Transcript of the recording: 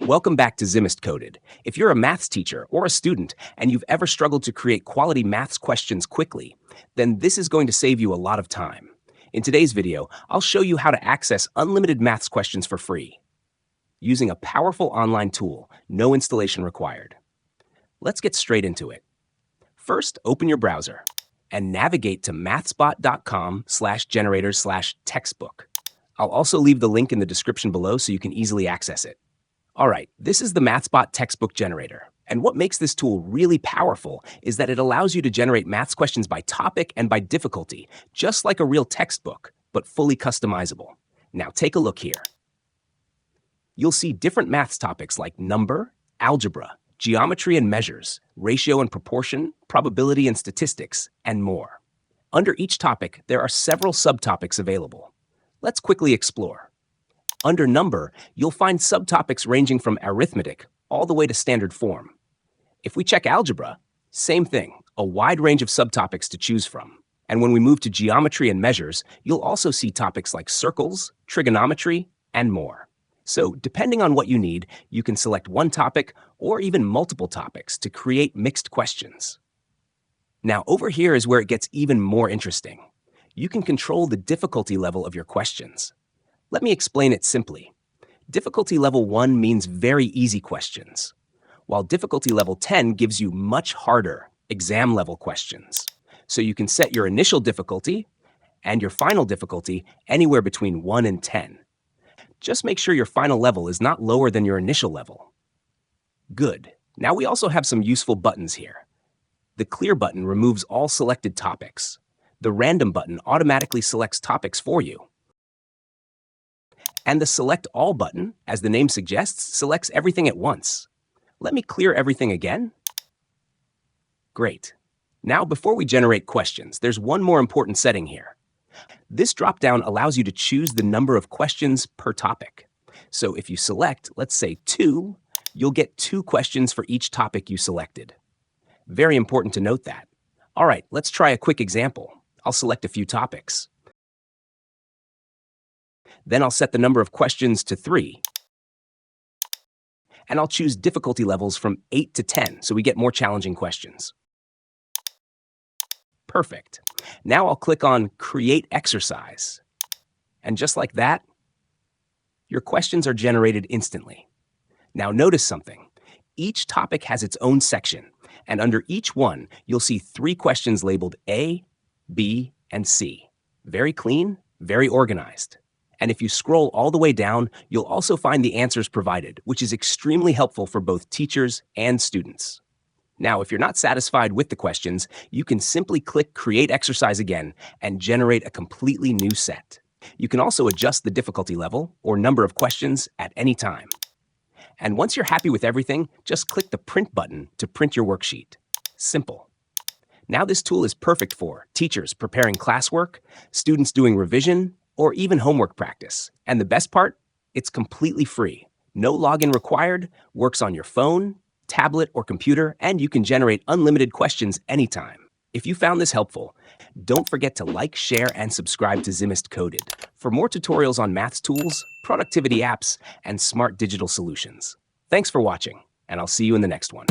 Welcome back to Zimist Coded. If you're a maths teacher or a student and you've ever struggled to create quality maths questions quickly, then this is going to save you a lot of time. In today's video, I'll show you how to access unlimited maths questions for free using a powerful online tool, no installation required. Let's get straight into it. First, open your browser and navigate to mathsbot.com/generator/textbook. I'll also leave the link in the description below so you can easily access it. All right, this is the MathsBot Textbook Generator. And what makes this tool really powerful is that it allows you to generate maths questions by topic and by difficulty, just like a real textbook, but fully customizable. Now take a look here. You'll see different maths topics like number, algebra, geometry and measures, ratio and proportion, probability and statistics, and more. Under each topic, there are several subtopics available. Let's quickly explore. Under number, you'll find subtopics ranging from arithmetic all the way to standard form. If we check algebra, same thing, a wide range of subtopics to choose from. And when we move to geometry and measures, you'll also see topics like circles, trigonometry, and more. So depending on what you need, you can select one topic or even multiple topics to create mixed questions. Now over here is where it gets even more interesting. You can control the difficulty level of your questions. Let me explain it simply. Difficulty level 1 means very easy questions, while difficulty level 10 gives you much harder, exam-level questions. So you can set your initial difficulty and your final difficulty anywhere between 1 and 10. Just make sure your final level is not lower than your initial level. Good. Now we also have some useful buttons here. The Clear button removes all selected topics. The Random button automatically selects topics for you. And the Select All button, as the name suggests, selects everything at once. Let me clear everything again. Great. Now, before we generate questions, there's one more important setting here. This dropdown allows you to choose the number of questions per topic. So if you select, let's say 2, you'll get 2 questions for each topic you selected. Very important to note that. All right, let's try a quick example. I'll select a few topics. Then I'll set the number of questions to 3. And I'll choose difficulty levels from 8 to 10 so we get more challenging questions. Perfect. Now I'll click on Create Exercise. And just like that, your questions are generated instantly. Now notice something. Each topic has its own section, and under each one, you'll see 3 questions labeled A, B, and C. Very clean, very organized. And if you scroll all the way down, you'll also find the answers provided, which is extremely helpful for both teachers and students. Now, if you're not satisfied with the questions, you can simply click Create Exercise again and generate a completely new set. You can also adjust the difficulty level or number of questions at any time. And once you're happy with everything, just click the Print button to print your worksheet. Simple. Now this tool is perfect for teachers preparing classwork, students doing revision, or even homework practice. And the best part? It's completely free. No login required, works on your phone, tablet, or computer, and you can generate unlimited questions anytime. If you found this helpful, don't forget to like, share, and subscribe to Zimist Coded for more tutorials on maths tools, productivity apps, and smart digital solutions. Thanks for watching, and I'll see you in the next one.